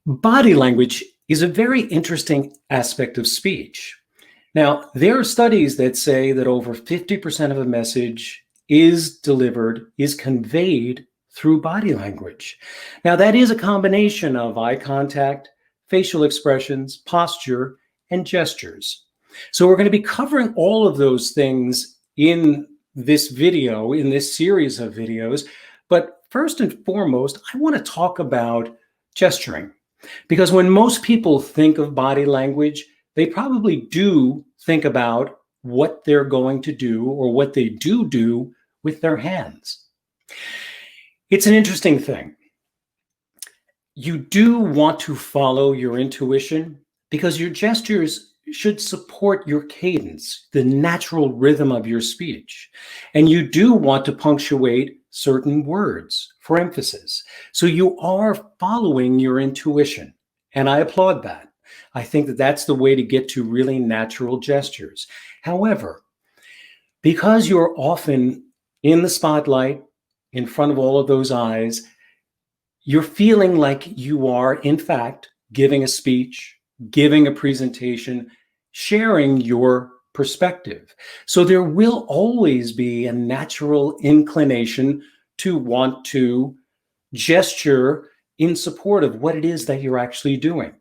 Body language is a very interesting aspect of speech. Now, there are studies that say that over 50% of a message is delivered, is conveyed through body language. Now, that is a combination of eye contact, facial expressions, posture, and gestures. So we're going to be covering all of those things in this video, in this series of videos. But first and foremost, I want to talk about gesturing. Because when most people think of body language, they probably do think about what they're going to do or what they do with their hands. It's an interesting thing. You do want to follow your intuition because your gestures should support your cadence, the natural rhythm of your speech. And you do want to punctuate certain words for emphasis. So you are following your intuition. And I applaud that. I think that that's the way to get to really natural gestures. However, because you're often in the spotlight, in front of all of those eyes, you're feeling like you are, in fact, giving a speech, giving a presentation, sharing your perspective. So there will always be a natural inclination to want to gesture in support of what it is that you're actually doing.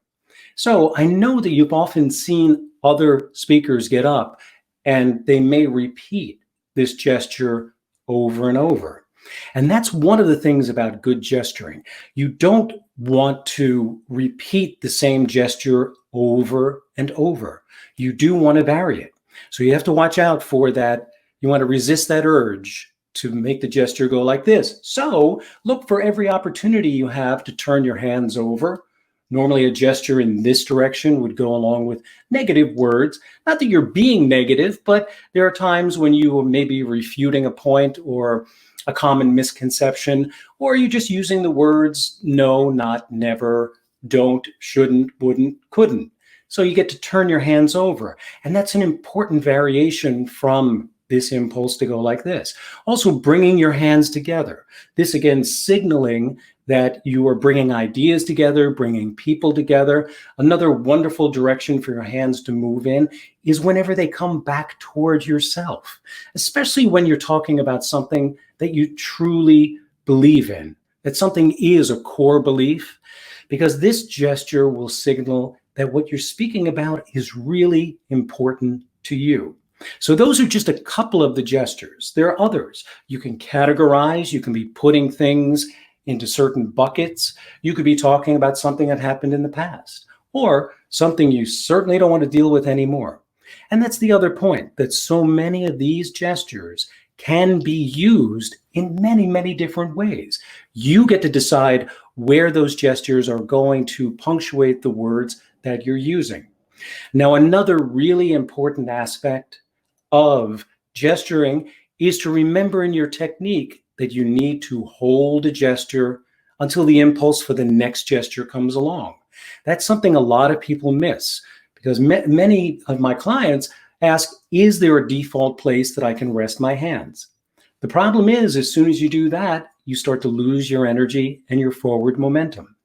So I know that you've often seen other speakers get up and they may repeat this gesture over and over. And that's one of the things about good gesturing. You don't want to repeat the same gesture over and over. You do want to vary it. So you have to watch out for that. You want to resist that urge to make the gesture go like this. So look for every opportunity you have to turn your hands over. Normally a gesture in this direction would go along with negative words. Not that you're being negative, but there are times when you may be refuting a point or a common misconception, or you're just using the words no, not, never, don't, shouldn't, wouldn't, couldn't. So you get to turn your hands over. And that's an important variation from this impulse to go like this. Also bringing your hands together. This again signaling that you are bringing ideas together, bringing people together. Another wonderful direction for your hands to move in is whenever they come back towards yourself, especially when you're talking about something that you truly believe in, that something is a core belief, because this gesture will signal that what you're speaking about is really important to you. So those are just a couple of the gestures. There are others. You can categorize, you can be putting things into certain buckets. You could be talking about something that happened in the past or something you certainly don't want to deal with anymore. And that's the other point, that so many of these gestures can be used in many, many different ways. You get to decide where those gestures are going to punctuate the words that you're using. Now, another really important aspect of gesturing is to remember in your technique that you need to hold a gesture until the impulse for the next gesture comes along. That's something a lot of people miss because many of my clients ask, is there a default place that I can rest my hands? The problem is, as soon as you do that, you start to lose your energy and your forward momentum.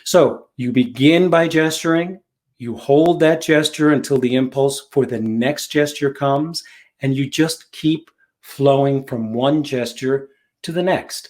So you begin by gesturing, you hold that gesture until the impulse for the next gesture comes, and you just keep flowing from one gesture to the next.